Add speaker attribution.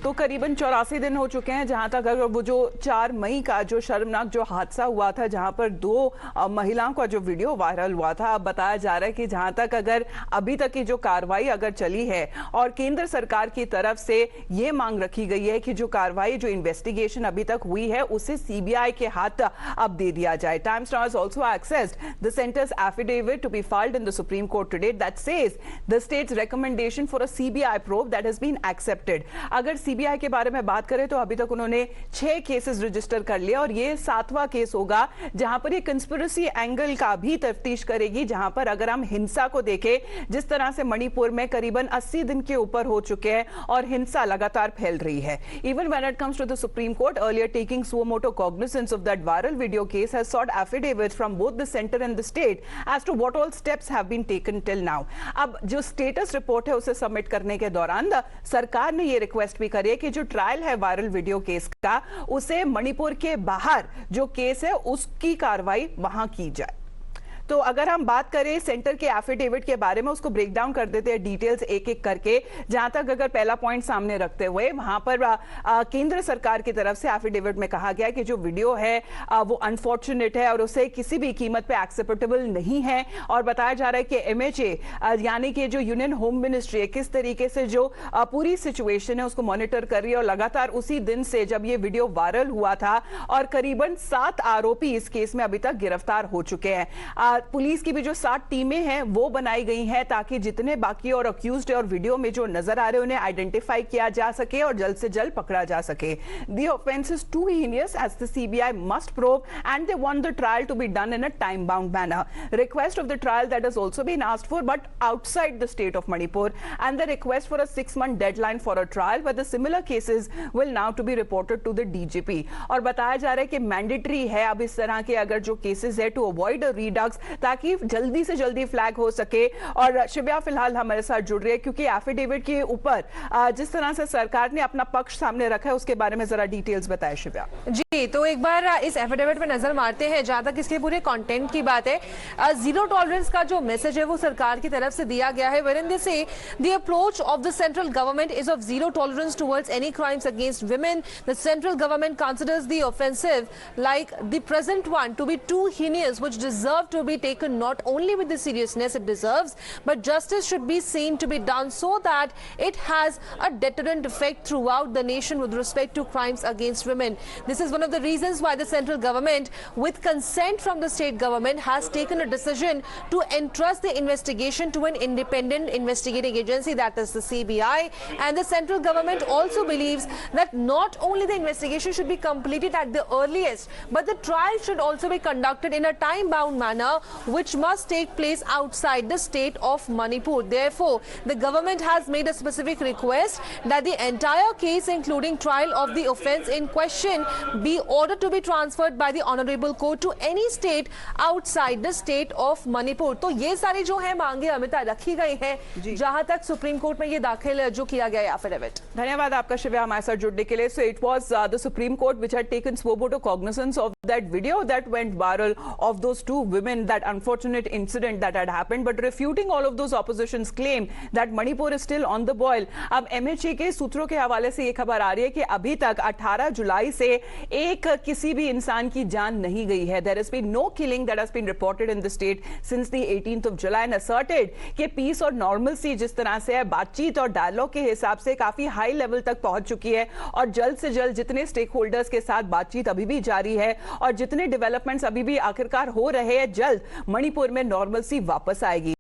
Speaker 1: तो करीबन 84 दिन हो चुके हैं जहां तक अगर वो जो 4 मई का जो शर्मनाक जो हादसा हुआ था, जहां पर 2 महिलाओं का जो वीडियो वायरल हुआ था, अब बताया जा रहा है कि जहां तक अगर अभी तक की जो कार्रवाई अगर चली है और केंद्र सरकार की तरफ से ये मांग रखी गई है कि जो कार्रवाई जो इन्वेस्टिगेशन अभी तक हुई है उसे सीबीआई के हाथ अब दे दिया जाए। Times now has also accessed the center's affidavit to be filed in the Supreme Court today that says the state's recommendation for a CBI probe that has been accepted। अगर सीबीआई के बारे में बात करें तो अभी तक उन्होंने 6 केसेस रजिस्टर कर लिया और ये 7वां केस होगा जहां पर ये कंस्पिरेसी एंगल का भी तफ्तीश करेगी, जहां पर अगर हम हिंसा को देखें जिस तरह से मणिपुर में करीबन 80 दिन के ऊपर हो चुके हैं और हिंसा लगातार फैल रही है। Even when it comes to the Supreme Court earlier taking suo motu cognizance of that viral video case has sought affidavits from both the center and the state as to what all steps have been taken till now। अब जो status report है उसे submit करने के दौरान सरकार ने ये रिक्वेस्ट भी करी है कि जो ट्रायल है वायरल वीडियो केस का उसे मणिपुर के बाहर जो केस है उसकी कार्रवाई वहां की जाए। तो अगर हम बात करें सेंटर के एफिडेविट के बारे में, उसको ब्रेक डाउन कर देते हैं डिटेल्स एक एक करके। जहां तक अगर पहला पॉइंट सामने रखते हुए वहां पर केंद्र सरकार की तरफ से एफिडेविट में कहा गया कि जो वीडियो है वो अनफॉर्चुनेट है और उसे किसी भी कीमत पे एक्सेप्टेबल नहीं है। और बताया जा रहा है कि एमएचए यानी कि जो यूनियन होम मिनिस्ट्री है किस तरीके से जो पूरी सिचुएशन है उसको मॉनिटर कर रही है और लगातार उसी दिन से जब ये वीडियो वायरल हुआ था और करीबन 7 आरोपी इस केस में अभी तक गिरफ्तार हो चुके हैं। पुलिस की भी जो 7 टीमें हैं वो बनाई गई हैं ताकि जितने बाकी और अक्यूज्ड और वीडियो में जो नजर आ रहे हैं उन्हें आइडेंटिफाई किया जा सके और जल्द से जल्द पकड़ा जा सके। The offense is too heinous as the CBI must probe and they want the trial to be done in a time-bound manner. Request of the trial that has also been asked for but outside the state of Manipur and the request for a 6-month deadline for a trial where the similar cases will now to be reported to the DGP। और बताया जा रहा है कि mandatory है अब इस तरह के अगर जो केसेस है टू अवॉइड अ रीडक्स ताकि जल्दी से जल्दी फ्लैग हो सके। और शिव्या फिलहाल हमारे साथ जुड़ रही है क्योंकि एफिडेविट के ऊपर जिस तरह से सरकार ने अपना पक्ष सामने रखा है उसके बारे में जरा डिटेल्स बताएं शिव्या
Speaker 2: जी। तो एक बार इस एफिडेविट पे नजर मारते हैं। जहां तक इसके पूरे कंटेंट की बात है, जीरो टॉलरेंस का जो मैसेज है वो सरकार की तरफ से दिया गया है, wherein they say the approach of the central government is of zero tolerance towards any crimes against women. The central government considers the offensive like the present one to be too heinous which deserve to be taken not only with the seriousness it deserves but justice should be seen to be done so that it has a deterrent effect throughout the nation with respect to crimes against women. This is one of the reasons why the central government with consent from the state government has taken a decision to entrust the investigation to an independent investigating agency, that is the CBI. And the central government also believes that not only the investigation should be completed at the earliest but the trial should also be conducted in a time bound manner which must take place outside the state of Manipur. Therefore, the government has made a specific request that the entire case including trial of the offence in question be ordered to be transferred by the honorable court to any state outside the state of Manipur. तो ये सारी जो है मांगे अमिता रखी गई हैं जहां तक सुप्रीम कोर्ट में ये दाखिल जो किया गया एफिडेविट।
Speaker 1: धन्यवाद आपका शिव्या हमारे साथ जुड़ने के लिए। So it was the Supreme Court which had taken suo motu cognizance of that video that went viral of those 2 women, that unfortunate incident that had happened, but refuting all of those opposition's claim that Manipur is still on the boil। अब MHA के सूत्रों के हवाले से ये खबर आ रही है कि अभी तक 18 जुलाई से एक किसी भी इंसान की जान नहीं गई है। There has been no killing that has been reported in the state since the 18th of July and asserted कि पीस और नॉर्मलसी जिस तरह से है बातचीत और डायलॉग के हिसाब से काफी हाई लेवल तक पहुंच चुकी है और जल्द से जल्द जितने स्टेक होल्डर्स के साथ बातचीत अभी भी जारी है और जितने डेवलपमेंट्स अभी भी आखिरकार हो रहे हैं जल्द मणिपुर में नॉर्मलसी वापस आएगी।